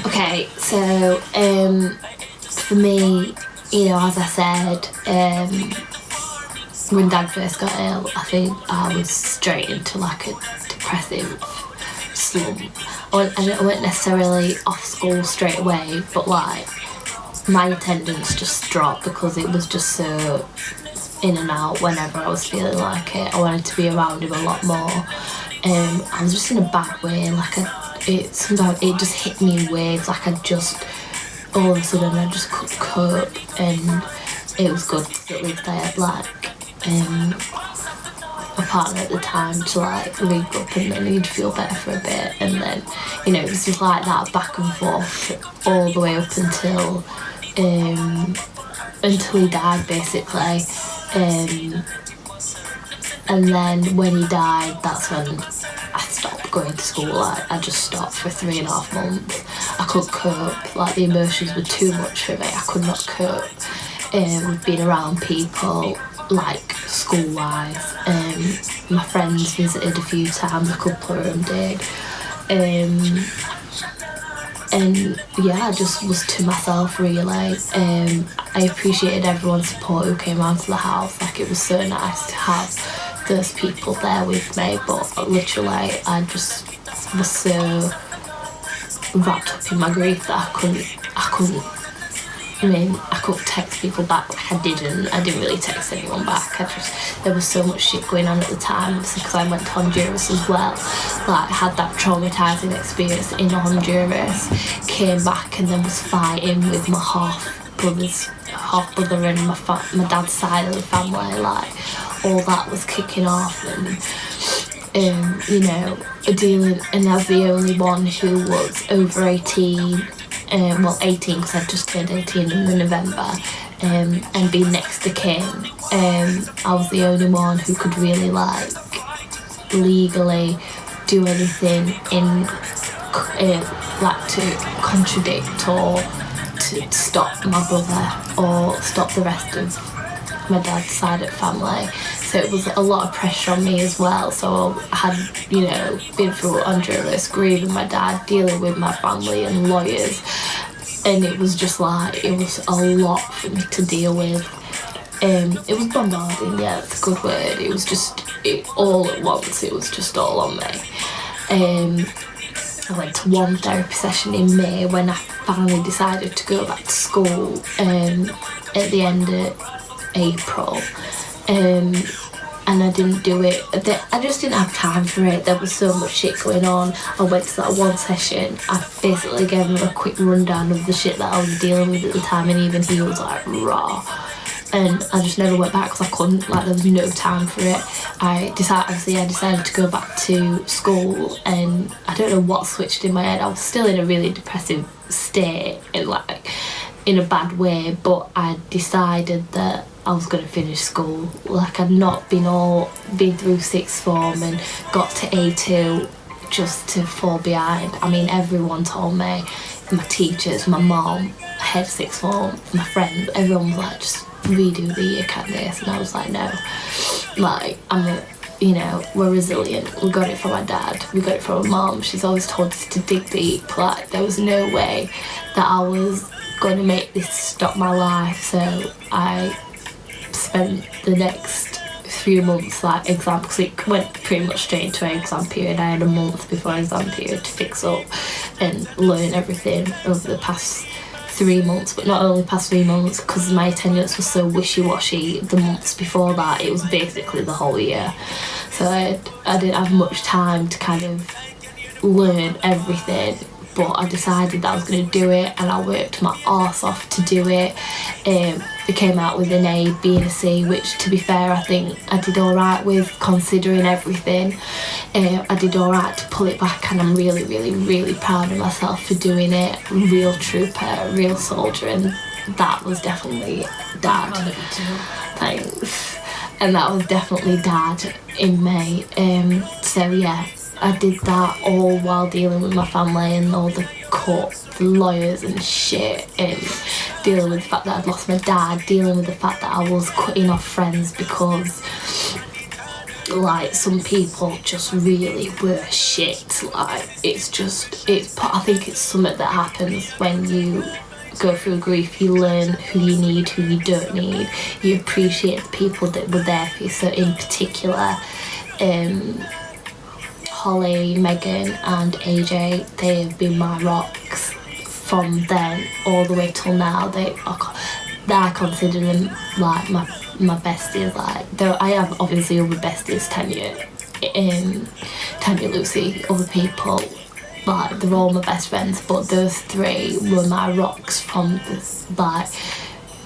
Okay, so for me, as I said, when Dad first got ill, I think I was straight into like a depressive slump. I went necessarily off school straight away, but like my attendance just dropped because it was just so in and out whenever I was feeling like it. I wanted to be around him a lot more. I was just in a bad way, sometimes it just hit me in waves, like all of a sudden I just couldn't cope, and it was good because at least I had a partner at the time to rig up, and then he'd feel better for a bit, and then it was just like that back and forth all the way up until he died basically. And then when he died, that's when I stopped going to school. I just stopped for 3.5 months. I couldn't cope. The emotions were too much for me. I could not cope with being around people, school-wise. My friends visited a few times. A couple of them did. And yeah, I just was to myself really. I appreciated everyone's support who came around to the house. It was so nice to have those people there with me, but literally I just was so wrapped up in my grief that I couldn't text people back I didn't really text anyone back. There was so much shit going on at the time, because I went to Honduras as well. I had that traumatising experience in Honduras, came back and then was fighting with my half brother and my dad's side of the family. All that was kicking off, and dealing, and as the only one who was over 18, 18 because I just turned 18 in November, and being next to Kim, I was the only one who could really legally do anything to contradict or to stop my brother or stop the rest of my dad's side of the family. So it was a lot of pressure on me as well. So I had, been through Honduras, grieving my dad, dealing with my family and lawyers, and it was just it was a lot for me to deal with. It was bombarding, yeah, that's a good word. It was just all at once. It was just all on me. I went to one therapy session in May when I finally decided to go back to school at the end of April, and I didn't do it. I just didn't have time for it. There was so much shit going on. I went to that one session. I basically gave him a quick rundown of the shit that I was dealing with at the time, and even he was raw. And I just never went back because I couldn't. There was no time for it. I decided to go back to school, and I don't know what switched in my head. I was still in a really depressive state, in a bad way, but I decided that I was going to finish school. I'd not been through sixth form and got to A2 just to fall behind. Everyone told me, my teachers, my mom, head sixth form, my friends, everyone was just redo the year, Candace, and I was no. We're resilient. We got it from our dad. We got it from our mom. She's always told us to dig deep. There was no way that I was going to make this stop my life. So I spent the next few months exam, because it went pretty much straight into an exam period. I had a month before exam period to fix up and learn everything over the past 3 months, but not only past 3 months, because my attendance was so wishy-washy the months before that. It was basically the whole year, so I didn't have much time to kind of learn everything. But I decided that I was going to do it, and I worked my arse off to do it. I came out with an A, B and a C, which, to be fair, I think I did alright with, considering everything. I did alright to pull it back, and I'm really, really, really proud of myself for doing it. Real trooper, real soldier, and that was definitely Dad. Thanks. And that was definitely Dad in May. So yeah, I did that all while dealing with my family and all the court, the lawyers and shit, and dealing with the fact that I'd lost my dad, dealing with the fact that I was cutting off friends because like some people just really were shit. Like I think it's something that happens when you go through grief. You learn who you need, who you don't need. You appreciate the people that were there for you. So in particular, Holly, Megan and AJ, they have been my rocks from then all the way till now. I consider them like my besties. Like, though I have obviously other besties, Tanya, Lucy, other people, like they're all my best friends, but those three were my rocks from this, like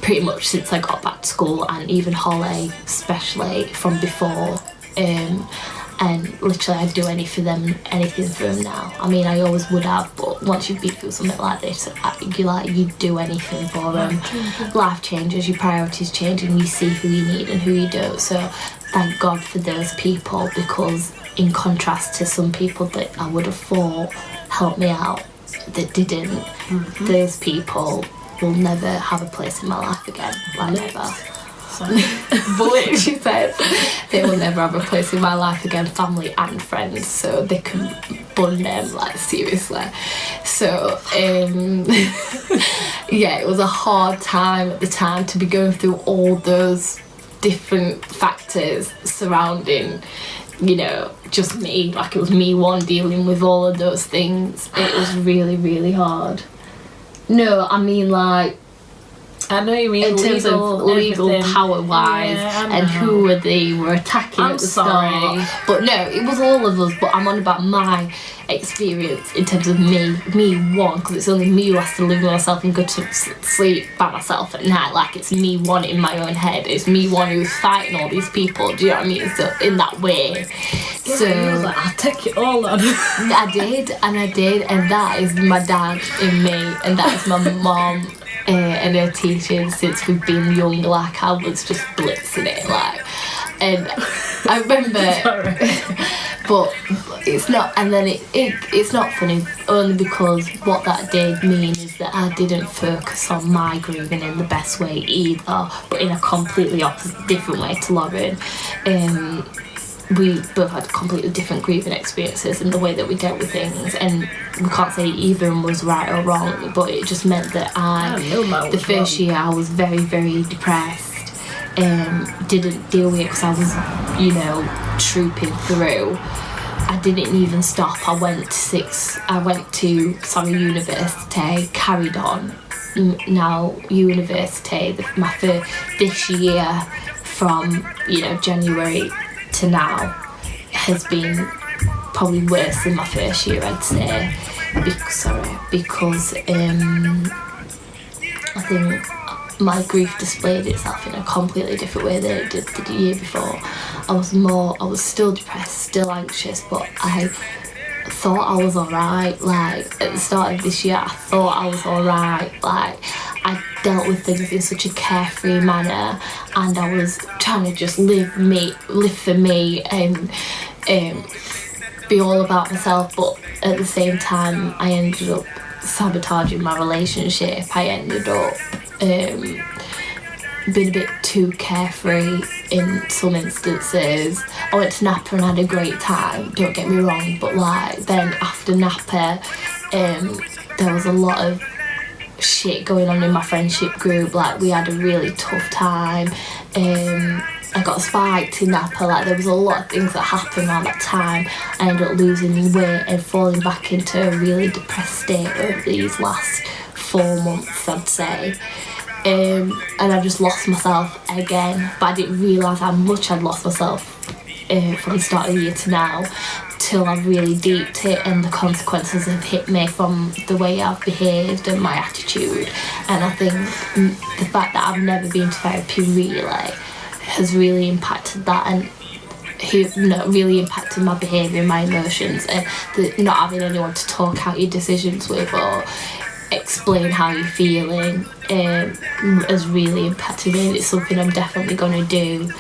pretty much since I got back to school, and even Holly especially from before. And literally I'd do anything for them now. I mean, I always would have, but once you've been through something like this, you'd do anything for them. Life changes, your priorities change, and you see who you need and who you don't. So thank God for those people, because in contrast to some people that I would have thought helped me out that didn't, those people will never have a place in my life again. Like, never. But she said they will never have a place in my life again, family and friends, so they can bun them, like, seriously. So yeah, it was a hard time at the time to be going through all those different factors surrounding, you know, just me. Like, it was me dealing with all of those things. It was really, really hard. No, I mean, like, I know you mean in terms of legal power wise, and who were attacking at the start. But no, it was all of us. But I'm on about my experience in terms of me one, because it's only me who has to live with myself and go to sleep by myself at night. Like, it's me one in my own head. It's me one who's fighting all these people. Do you know what I mean? So in that way. Yeah, so I was like, I'll take it all on. I did, and that is my dad in me, and that is my mum. And her teachers, since we've been young, like, I was just blitzing it, like, and I remember, but it's not, and then it's not funny, only because what that did mean is that I didn't focus on my grieving in the best way either, but in a completely different way to Lauren. We both had completely different grieving experiences in the way that we dealt with things, and we can't say either of them was right or wrong, but it just meant that the first year I was very, very depressed, didn't deal with it because I was, you know, trooping through. I didn't even stop. I went to university, carried on. Now university, this year from, you know, January to now has been probably worse than my first year, I'd say, because I think my grief displayed itself in a completely different way than it did the year before. I was still depressed, still anxious, but I thought I was alright. Like, at the start of this year, I thought I was alright. Like, I dealt with things in such a carefree manner, and I was trying to just live for me, and be all about myself. But at the same time, I ended up sabotaging my relationship. I ended up being a bit too carefree in some instances. I went to Napa and had a great time, don't get me wrong, but like, then after Napa, there was a lot of shit going on in my friendship group. Like, we had a really tough time. I got spiked in Napa. Like, there was a lot of things that happened around that time. I ended up losing weight and falling back into a really depressed state over these last 4 months, I'd say. And I just lost myself again, but I didn't realise how much I'd lost myself from the start of the year to now, till I've really deeped it, and the consequences have hit me from the way I've behaved and my attitude. And I think the fact that I've never been to therapy really has really impacted that, and really impacted my behaviour and my emotions, and not having anyone to talk out your decisions with or explain how you're feeling has really impacted me. And it's something I'm definitely going to do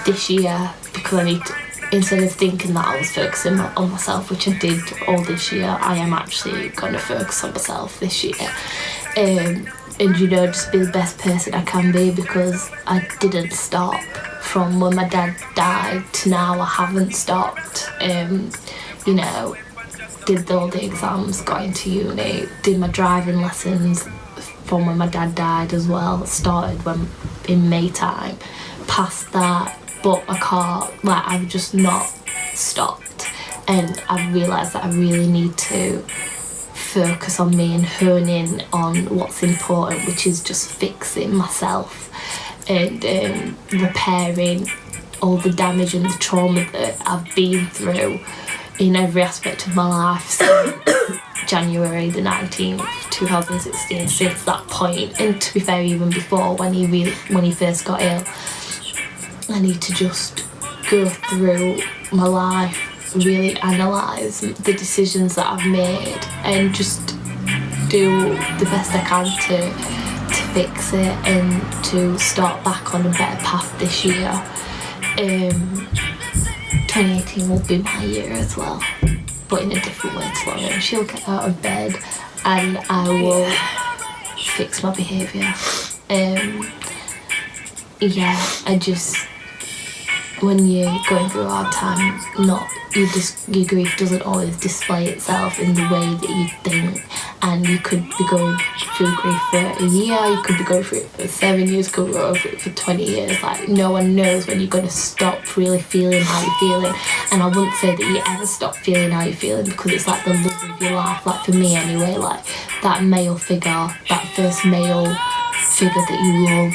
this year, because I need to, instead of thinking that I was focusing on myself, which I did all this year, I am actually going to focus on myself this year, and, you know, just be the best person I can be, because I didn't stop from when my dad died to now, I haven't stopped. You know, did all the exams, got into uni, did my driving lessons from when my dad died as well. Started when in May time, passed that, bought a car. Like, I've just not stopped, and I've realised that I really need to focus on me and hone in on what's important, which is just fixing myself and repairing all the damage and the trauma that I've been through in every aspect of my life since January the 19th, 2016. Since that point, and to be fair, even before, when he first got ill, I need to just go through my life, really analyse the decisions that I've made, and just do the best I can to fix it and to start back on a better path this year. 2018 will be my year as well, but in a different way to Lauren. She'll get out of bed and I will fix my behaviour. I just, when you're going through a hard time, your grief doesn't always display itself in the way that you think, and you could be going through grief for a year, you could be going through it for 7 years, you could be going through it for 20 years. Like, no one knows when you're going to stop really feeling how you're feeling, and I wouldn't say that you ever stop feeling how you're feeling, because it's like the love of your life. Like, for me anyway, like that male figure, that first male figure that you love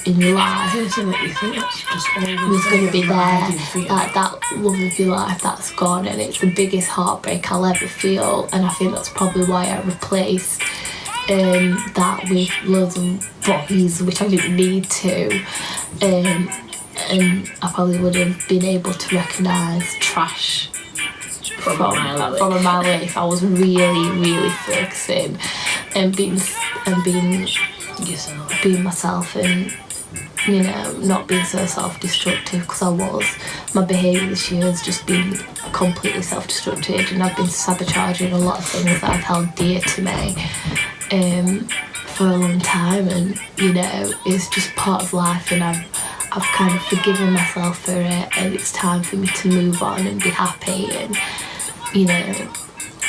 in your life, Person that you think that's just always was going to be there. riding for you. Like, that love of your life, that's gone, and it's the biggest heartbreak I'll ever feel. And I think that's probably why I replaced that with loads of boys, which I didn't need to. And I probably would have been able to recognise trash from a mile away if I was really focusing and being Yourself. being myself, and you know, not being so self-destructive, because I was. My behaviour this year has just been completely self-destructive, and I've been sabotaging a lot of things that I've held dear to me for a long time, and you know, it's just part of life, and I've kind of forgiven myself for it, and it's time for me to move on and be happy and, you know,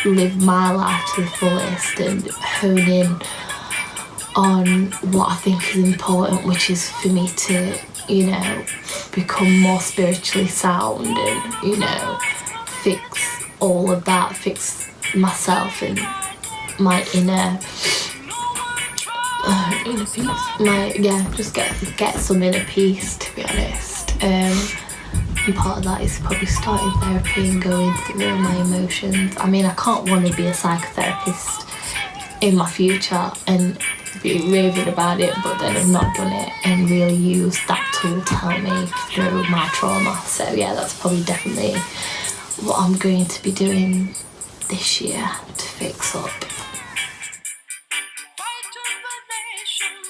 live my life to the fullest and hone in on what I think is important, which is for me to, you know, become more spiritually sound and, you know, fix all of that, fix myself and my inner peace. Just get some inner peace, to be honest. And part of that is probably starting therapy and going through my emotions. I mean, I can't want to be a psychotherapist in my future and be raving about it, but then I've not done it and really used that tool to help me through my trauma. So yeah, that's probably definitely what I'm going to be doing this year to fix up. Fight to the nation.